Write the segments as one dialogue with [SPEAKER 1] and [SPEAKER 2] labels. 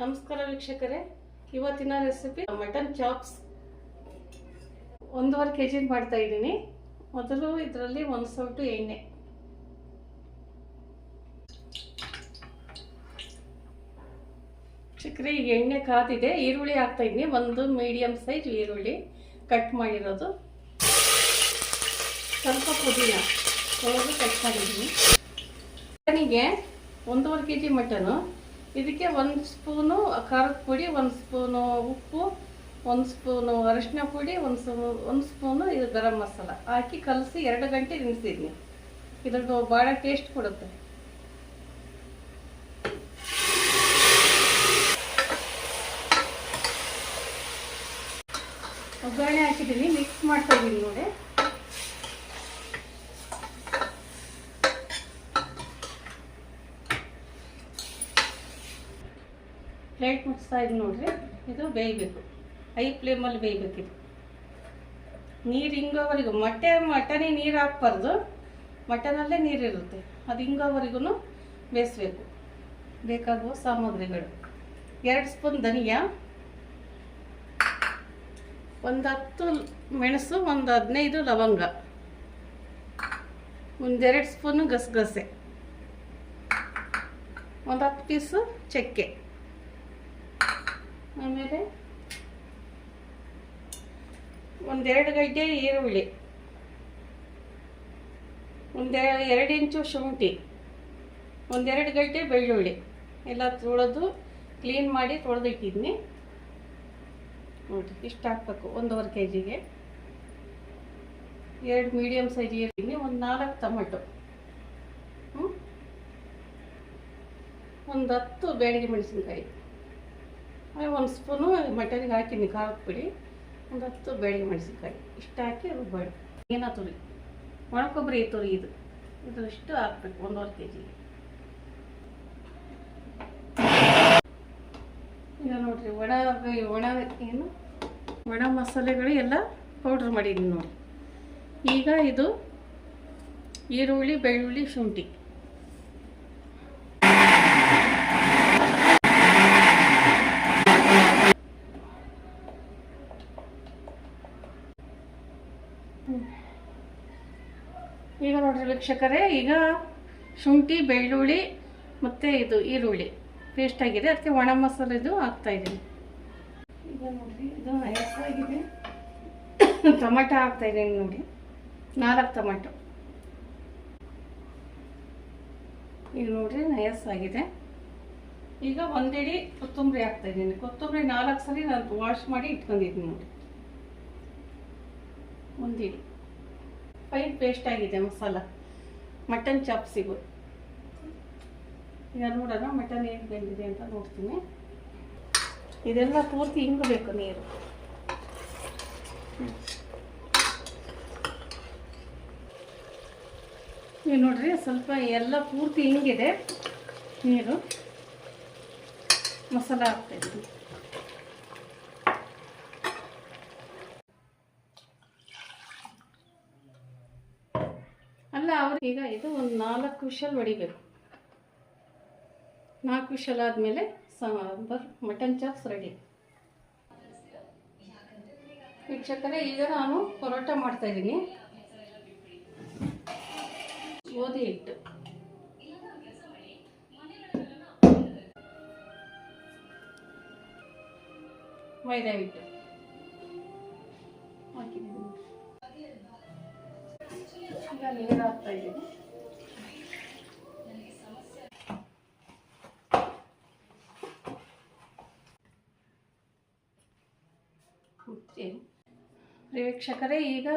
[SPEAKER 1] ನಮಸ್ಕಾರ ವೀಕ್ಷಕರೇ, ಇವತ್ತಿನ ರೆಸಿಪಿ ಮಟನ್ ಚಾಪ್ಸ್ 1.5 kg ಮಾಡ್ತಾ ಇದ್ದೀನಿ. ಮೊದಲು ಇದರಲ್ಲಿ 1 ಸೌಟು ಎಣ್ಣೆ, ವೀಕ್ಷಕರೇ ಈಗ ಎಣ್ಣೆ ಕಾದಿದೆ. ಈರುಳ್ಳಿ ಹಾಕ್ತಾ ಇದ್ದೀನಿ. ಒಂದು ಮೀಡಿಯಂ ಸೈಜ್ ಈರುಳ್ಳಿ ಕಟ್ ಮಾಡಿರೋದು, ಸ್ವಲ್ಪ ಪುದೀನ ತೊಳೆದು ಕಟ್ ಮಾಡಿದ್ದೀನಿ. ಮಟನಿಗೆ 1.5 kg ಮಟನು, ಇದಕ್ಕೆ 1 ಸ್ಪೂನು ಖಾರದ ಪುಡಿ, 1 ಸ್ಪೂನು ಉಪ್ಪು, 1 ಸ್ಪೂನು ಅರಿಶಿನ ಪುಡಿ, 1 ಸ್ಪೂನು ಇದು ಗರಂ ಮಸಾಲ ಹಾಕಿ ಕಲಸಿ 2 ಗಂಟೆ ನೆನೆಸಿದ್ನಿ. ಇದ್ರದ್ದು ಭಾಳ ಟೇಸ್ಟ್ ಕೊಡುತ್ತೆ. ಒಗ್ಗರಣೆ ಹಾಕಿದ್ದೀನಿ, ಮಿಕ್ಸ್ ಮಾಡ್ತಾ ಇದ್ದೀನಿ ನೋಡಿ. ಪ್ಲೇಟ್ ಮುಚ್ತಾ ಇದ್ದೀನಿ ನೋಡ್ರಿ. ಇದು ಬೇಯಬೇಕು, ಹೈ ಫ್ಲೇಮಲ್ಲಿ ಬೇಯಬೇಕಿದು. ನೀರು ಹಿಂಗೋವರೆಗೂ ಮಟನಿ ನೀರು ಹಾಕ್ಬಾರ್ದು, ಮಟನಲ್ಲೇ ನೀರಿರುತ್ತೆ. ಅದು ಹಿಂಗೋವರೆಗೂ ಬೇಯಿಸ್ಬೇಕು. ಬೇಕಾಗುವ ಸಾಮಗ್ರಿಗಳು: 2 ಸ್ಪೂನ್ ಧನಿಯಾ, 10 ಮೆಣಸು, 15 ಲವಂಗ, 2 ಸ್ಪೂನು ಗಸಗಸೆ, 10 ಪೀಸು ಚಕ್ಕೆ, ಆಮೇಲೆ 2 ಗಡ್ಡೆ ಈರುಳ್ಳಿ, 2 ಇಂಚು ಶುಂಠಿ, 2 ಗಡ್ಡೆ ಬೆಳ್ಳುಳ್ಳಿ ಎಲ್ಲ ತೊಳೆದು ಕ್ಲೀನ್ ಮಾಡಿ ತೊಳೆದಿಟ್ಟಿದ್ದೀನಿ ನೋಡಿ. ಇಷ್ಟು ಹಾಕ್ಬೇಕು 1.5 kgಗೆ. 2 ಮೀಡಿಯಮ್ ಸೈಜ್ ಈರುಳ್ಳಿ, 4 ಟೊಮೆಟೊ, 10 ಬ್ಯಾಡಗಿ ಮೆಣಸಿನ್ಕಾಯಿ, 1 ಸ್ಪೂನು ಮಟನ್ಗೆ ಹಾಕಿನಿ ಖಾರದ ಪುಡಿ, 10 ಬ್ಯಾಡಗಿ ಮೆಣಸಿನ್ಕಾಯಿ. ಇಷ್ಟು ಹಾಕಿ ರುಬ್ಬಾಡಿ. ಏನ ತುರಿ, ಒಣ ಕೊಬ್ಬರಿ ತುರಿ, ಇದು ಇಷ್ಟು ಹಾಕ್ಬೇಕು 1.5 kgಗೆ. ಈಗ ನೋಡ್ರಿ, ಒಣ ಮಸಾಲೆಗಳು ಎಲ್ಲ ಪೌಡ್ರ್ ಮಾಡಿದ್ದೀನಿ ನೋಡಿ. ಈಗ ಇದು ಈರುಳ್ಳಿ, ಬೆಳ್ಳುಳ್ಳಿ, ಶುಂಠಿ, ಈಗ ನೋಡ್ರಿ ವೀಕ್ಷಕರೇ, ಈಗ ಶುಂಠಿ, ಬೆಳ್ಳುಳ್ಳಿ ಮತ್ತು ಇದು ಈರುಳ್ಳಿ ಪೇಸ್ಟ್ ಆಗಿದೆ. ಅದಕ್ಕೆ ಒಣ ಮಸಾಲೆದು ಹಾಕ್ತಾ ಇದ್ದೀನಿ. ಈಗ ನೋಡ್ರಿ, ಇದು ನಯಸ್ಸಾಗಿದೆ. ಟೊಮೆಟೊ ಹಾಕ್ತಾ ಇದ್ದೀನಿ ನೋಡಿ, 4 ಟೊಮೆಟೊ. ಈಗ ನೋಡ್ರಿ ನಯಸ್ಸಾಗಿದೆ. ಈಗ 1 ಹಿಡಿ ಕೊತ್ತಂಬರಿ ಹಾಕ್ತಾ ಇದ್ದೀನಿ. ಕೊತ್ತಂಬರಿ 4 ಸರಿ ನಾನು ವಾಶ್ ಮಾಡಿ ಇಟ್ಕೊಂಡಿದ್ದೀನಿ ನೋಡಿ. 1 ಹಿಡಿ ಫೈನ್ ಪೇಸ್ಟ್ ಆಗಿದೆ ಮಸಾಲ ಮಟನ್ ಚಾಪ್ಸಿಗೂ. ಈಗ ನೋಡೋಣ ಮಟನ್ ಏನು ಬೆಂದಿದೆ ಅಂತ ನೋಡ್ತೀನಿ. ಇದೆಲ್ಲ ಪೂರ್ತಿ ಹಿಂಗಬೇಕು ನೀರು. ಈಗ ನೋಡ್ರಿ, ಸ್ವಲ್ಪ ಎಲ್ಲ ಪೂರ್ತಿ ಹಿಂಗಿದೆ ನೀರು. ಮಸಾಲ ಹಾಕ್ತಾಯಿದ್ದೀನಿ. ಅಲ್ಲ ಈಗ ಇದು ಒಂದು 4 ವಿಷಲ್ ಹೊಡಿಬೇಕು. 4 ವಿಷಲ್ ಆದಮೇಲೆ ಸಾಂಬಾರ್ ಮಟನ್ ಚಾಪ್ಸ್ ರೆಡಿ. ವೀಕ್ಷಕರೇ, ಈಗ ನಾನು ಪರೋಟ ಮಾಡ್ತಾ ಇದ್ದೀನಿ. ಗೋಧಿ ಹಿಟ್ಟು, ಮೈದಾ ಹಿಟ್ಟು ಹಾಕಿದ್ದೀನಿ. ಈಗ ನೀರು ಹಾಕ್ತಾ ಇದ್ದೀನಿ. ವೀಕ್ಷಕರೇ, ಈಗ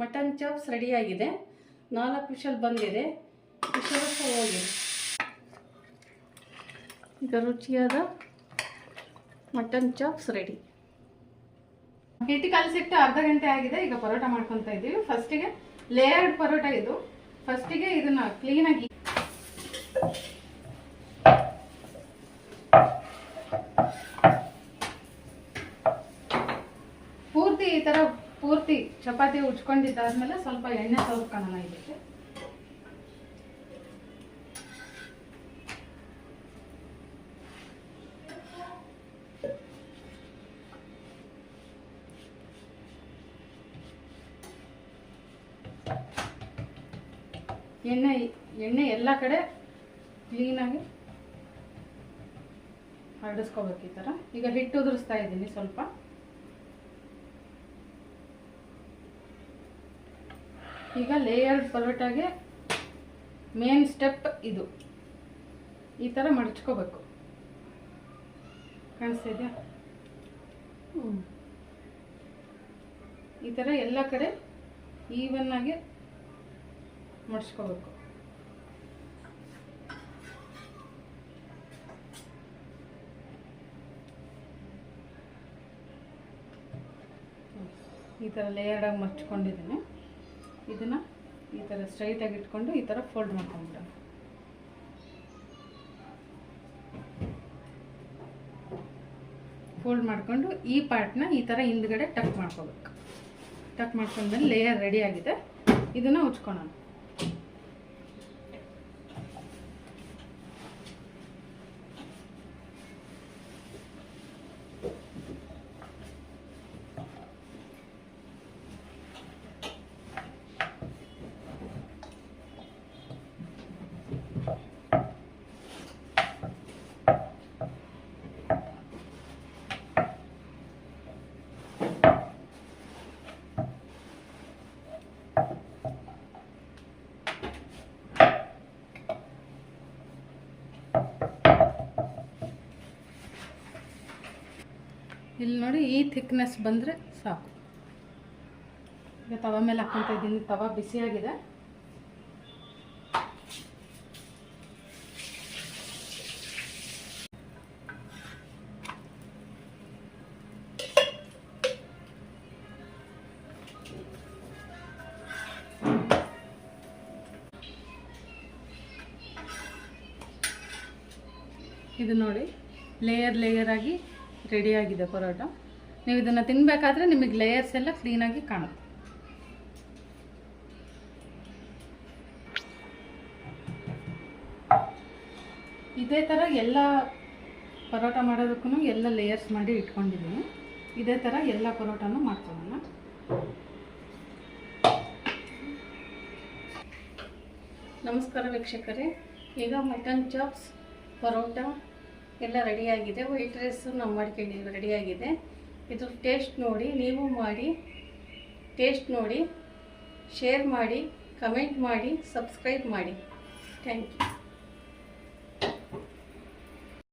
[SPEAKER 1] ಮಟನ್ ಚಾಪ್ಸ್ ರೆಡಿಯಾಗಿದೆ. 4 ವಿಷಲ್ ಬಂದಿದೆ. ವಿಷಲ್ ಹೋಗಿ ಈಗ ರುಚಿಯಾದ ಮಟನ್ ಚಾಪ್ಸ್ ರೆಡಿ.
[SPEAKER 2] ಹಿಟ್ಟು ಕಲಸಿಟ್ಟು ಅರ್ಧ ಗಂಟೆ ಆಗಿದೆ. ಈಗ ಪರೋಟ ಮಾಡ್ಕೊತಾ ಇದ್ದೀವಿ. ಫಸ್ಟಿಗೆ ಲೇಯರ್ಡ್ ಪರೋಟ ಇದು. ಫಸ್ಟಿಗೆ ಇದನ್ನ ಕ್ಲೀನಾಗಿ ಪೂರ್ತಿ ಈ ತರ ಪೂರ್ತಿ ಚಪಾತಿ ಉಜ್ಕೊಂಡಿದ್ದಾದ್ಮೇಲೆ ಸ್ವಲ್ಪ ಎಣ್ಣೆ ಸವರ್ಕೊಳ್ಳೋಣ ಇದಕ್ಕೆ. ಎಣ್ಣೆ ಎಲ್ಲ ಕಡೆ ಕ್ಲೀನಾಗಿ ಹರಡಿಸ್ಕೋಬೇಕು ಈ ಥರ. ಈಗ ಹಿಟ್ಟು ಉದುರಿಸ್ತಾ ಇದ್ದೀನಿ ಸ್ವಲ್ಪ. ಈಗ ಲೇಯರ್ಡ್ ಪರೋಟಾಗೆ ಮೇನ್ ಸ್ಟೆಪ್ ಇದು, ಈ ಥರ ಮಡಚ್ಕೋಬೇಕು. ಕಾಣಿಸ್ತಾ ಇದೆಯಾ? ಈ ಥರ ಎಲ್ಲ ಕಡೆ ಈವನ್ ಆಗಿ ಮಡಚ್ಕೋಬೇಕು. ಈ ಥರ ಲೇಯರ್ಡಾಗಿ ಮಡ್ಚ್ಕೊಂಡಿದ್ದೀನಿ. ಇದನ್ನು ಈ ಥರ ಸ್ಟ್ರೈಟಾಗಿ ಇಟ್ಕೊಂಡು ಈ ಥರ ಫೋಲ್ಡ್ ಮಾಡ್ಕೊಂಡ್ಬಿಡೋಣ. ಫೋಲ್ಡ್ ಮಾಡಿಕೊಂಡು ಈ ಪಾರ್ಟ್ನ ಈ ಥರ ಹಿಂದ್ಗಡೆ ಟಕ್ ಮಾಡ್ಕೋಬೇಕು. ಟಕ್ ಮಾಡ್ಕೊಂಡ್ಮೇಲೆ ಲೇಯರ್ ರೆಡಿ ಆಗಿದೆ. ಇದನ್ನು ಉಚ್ಕೊಳ್ಳೋಣ. ಇಲ್ಲಿ ನೋಡಿ, ಈ ಥಿಕ್ನೆಸ್ ಬಂದರೆ ಸಾಕು. ಈಗ ತವ ಮೇಲೆ ಹಾಕ್ಕೊತಾ ಇದ್ದೀನಿ. ತವ ಬಿಸಿಯಾಗಿದೆ. ಇದು ನೋಡಿ, ಲೇಯರ್ ಆಗಿ ರೆಡಿಯಾಗಿದೆ ಪರೋಟ. ನೀವು ಇದನ್ನು ತಿನ್ನಬೇಕಾದ್ರೆ ನಿಮಗೆ ಲೇಯರ್ಸ್ ಎಲ್ಲ ಕ್ಲೀನಾಗಿ ಕಾಣುತ್ತೆ. ಇದೇ ಥರ ಎಲ್ಲ ಪರೋಟ ಮಾಡೋದಕ್ಕೂ ಎಲ್ಲ ಲೇಯರ್ಸ್ ಮಾಡಿ ಇಟ್ಕೊಂಡಿದ್ದೀನಿ. ಇದೇ ಥರ ಎಲ್ಲ ಪರೋಟನೂ ಮಾಡ್ಕೊಳ್ಳೋಣ.
[SPEAKER 1] ನಮಸ್ಕಾರ ವೀಕ್ಷಕರೇ. ಈಗ ಮಟನ್ ಚಾಪ್ಸ್, ಪರೋಟ ಎಲ್ಲ ರೆಡಿಯಾಗಿದೆ. ವೈಟ್ ರೈಸು ನಾವು ಮಾಡ್ಕೊಂಡಿದ್ದೀವಿ, ರೆಡಿಯಾಗಿದೆ. ಇದು ಟೇಸ್ಟ್ ನೋಡಿ, ನೀವು ಮಾಡಿ, ಟೇಸ್ಟ್ ನೋಡಿ, ಶೇರ್ ಮಾಡಿ, ಕಮೆಂಟ್ ಮಾಡಿ, ಸಬ್ಸ್ಕ್ರೈಬ್ ಮಾಡಿ. Thank you.